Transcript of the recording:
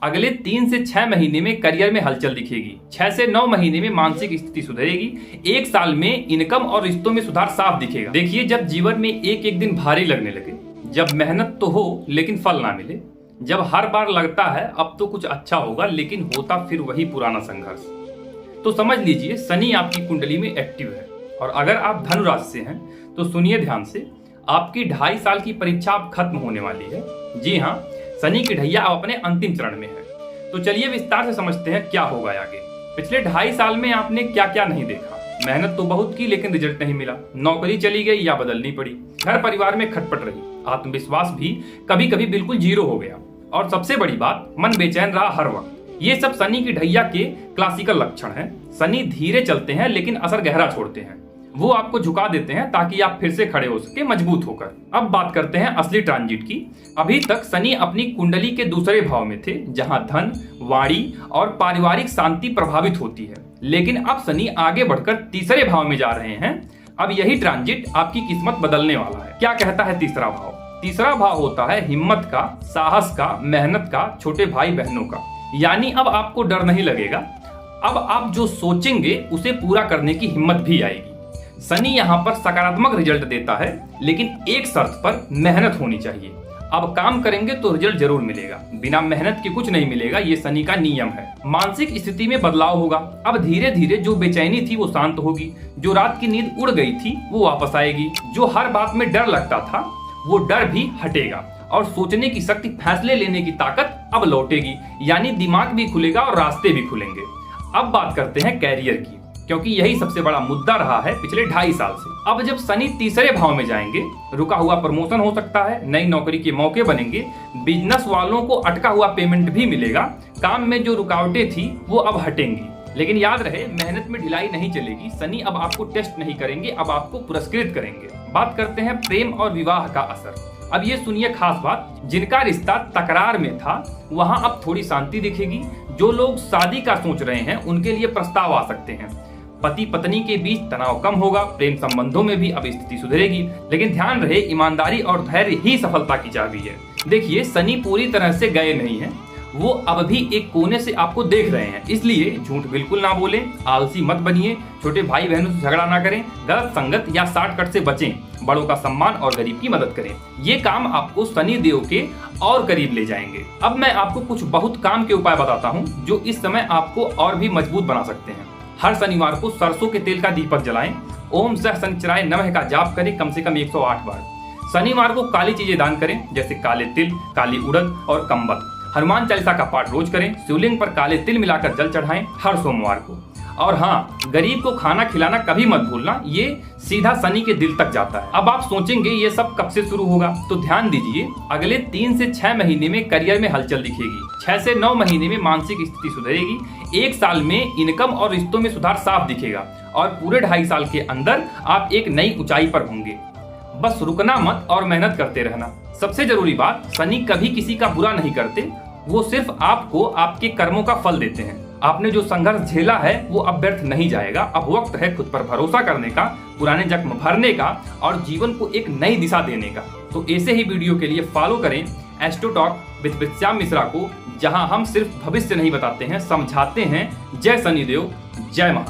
अगले 3 से 6 महीने में करियर में हलचल दिखेगी। 6 से 9 महीने में मानसिक स्थिति सुधरेगी। 1 साल में इनकम और रिश्तों में सुधार साफ दिखेगा। देखिए, जब जीवन में एक एक दिन भारी लगने लगे, जब मेहनत तो हो लेकिन फल ना मिले, जब हर बार लगता है अब तो कुछ अच्छा होगा लेकिन होता फिर वही पुराना संघर्ष, तो समझ लीजिए शनि आपकी कुंडली में एक्टिव है। और अगर आप धनु राशि से हैं तो सुनिए ध्यान से, आपकी 2.5 साल की परीक्षा अब खत्म होने वाली है। जी हाँ, शनि की ढैया अब अपने अंतिम चरण में है। तो चलिए विस्तार से समझते हैं क्या होगा आगे। पिछले 2.5 साल में आपने क्या क्या नहीं देखा। मेहनत तो बहुत की लेकिन रिजल्ट नहीं मिला, नौकरी चली गई या बदलनी पड़ी, घर परिवार में खटपट रही, आत्मविश्वास भी कभी कभी बिल्कुल जीरो हो गया, और सबसे बड़ी बात, मन बेचैन रहा हर वक्त। ये सब शनि की ढैया के क्लासिकल लक्षण हैं। शनि धीरे चलते हैं लेकिन असर गहरा छोड़ते हैं। वो आपको झुका देते हैं ताकि आप फिर से खड़े हो सके मजबूत होकर। अब बात करते हैं असली ट्रांजिट की। अभी तक शनि अपनी कुंडली के दूसरे भाव में थे, जहां धन, वाणी और पारिवारिक शांति प्रभावित होती है। लेकिन अब शनि आगे बढ़कर तीसरे भाव में जा रहे हैं। अब यही ट्रांजिट आपकी किस्मत बदलने वाला है। क्या कहता है तीसरा भाव? तीसरा भाव होता है हिम्मत का, साहस का, मेहनत का, छोटे भाई बहनों का। यानी अब आपको डर नहीं लगेगा। अब आप जो सोचेंगे उसे पूरा करने की हिम्मत भी आएगी। शनि यहाँ पर सकारात्मक रिजल्ट देता है, लेकिन एक शर्त पर, मेहनत होनी चाहिए। अब काम करेंगे तो रिजल्ट जरूर मिलेगा, बिना मेहनत के कुछ नहीं मिलेगा, ये शनि का नियम है। मानसिक स्थिति में बदलाव होगा। अब धीरे धीरे जो बेचैनी थी वो शांत होगी, जो रात की नींद उड़ गई थी वो वापस आएगी, जो हर बात में डर लगता था वो डर भी हटेगा, और सोचने की शक्ति, फैसले लेने की ताकत अब लौटेगी। यानी दिमाग भी खुलेगा और रास्ते भी खुलेंगे। अब बात करते हैं कैरियर की, क्योंकि यही सबसे बड़ा मुद्दा रहा है पिछले 2.5 साल से। अब जब शनि तीसरे भाव में जाएंगे, रुका हुआ प्रमोशन हो सकता है, नई नौकरी के मौके बनेंगे, बिजनेस वालों को अटका हुआ पेमेंट भी मिलेगा, काम में जो रुकावटें थी वो अब हटेंगी। लेकिन याद रहे, मेहनत में ढिलाई नहीं चलेगी। शनि अब आपको टेस्ट नहीं करेंगे, अब आपको पुरस्कृत करेंगे। बात करते हैं प्रेम और विवाह का असर। अब ये सुनिए खास बात, जिनका रिश्ता तकरार में था वहां अब थोड़ी शांति दिखेगी। जो लोग शादी का सोच रहे हैं उनके लिए प्रस्ताव आ सकते हैं। पति पत्नी के बीच तनाव कम होगा, प्रेम संबंधों में भी अब स्थिति सुधरेगी। लेकिन ध्यान रहे, ईमानदारी और धैर्य ही सफलता की चाबी है। देखिए, शनि पूरी तरह से गए नहीं है, वो अब भी एक कोने से आपको देख रहे हैं। इसलिए झूठ बिल्कुल ना बोलें, आलसी मत बनिए, छोटे भाई बहनों से झगड़ा ना करें, गलत संगत या शॉर्टकट से बचें, बड़ों का सम्मान और गरीब की मदद करें। ये काम आपको शनि देव के और करीब ले जाएंगे। अब मैं आपको कुछ बहुत काम के उपाय बताता हूँ जो इस समय आपको और भी मजबूत बना सकते हैं। हर शनिवार को सरसों के तेल का दीपक जलाएं, ओम सह शनिचराय नमः का जाप करें कम से कम 108 बार। शनिवार को काली चीजें दान करें, जैसे काले तिल, काली उड़द और कंबल। हनुमान चालीसा का पाठ रोज करें। शिवलिंग पर काले तिल मिलाकर जल चढ़ाएं हर सोमवार को। और हाँ, गरीब को खाना खिलाना कभी मत भूलना, ये सीधा शनि के दिल तक जाता है। अब आप सोचेंगे ये सब कब से शुरू होगा, तो ध्यान दीजिए, अगले 3 से 6 महीने में करियर में हलचल दिखेगी। 6 से 9 महीने में मानसिक स्थिति सुधरेगी। 1 साल में इनकम और रिश्तों में सुधार साफ दिखेगा, और पूरे 2.5 साल के अंदर आप एक नई ऊंचाई पर होंगे। बस रुकना मत और मेहनत करते रहना। सबसे जरूरी बात, शनि कभी किसी का बुरा नहीं करते, वो सिर्फ आपको आपके कर्मों का फल देते हैं। आपने जो संघर्ष झेला है वो अब व्यर्थ नहीं जाएगा। अब वक्त है खुद पर भरोसा करने का, पुराने जख्म भरने का और जीवन को एक नई दिशा देने का। तो ऐसे ही वीडियो के लिए फॉलो करें astro talk with Shyam Mishra को, जहां हम सिर्फ भविष्य नहीं बताते हैं, समझाते हैं। जय शनिदेव, जय महादेव।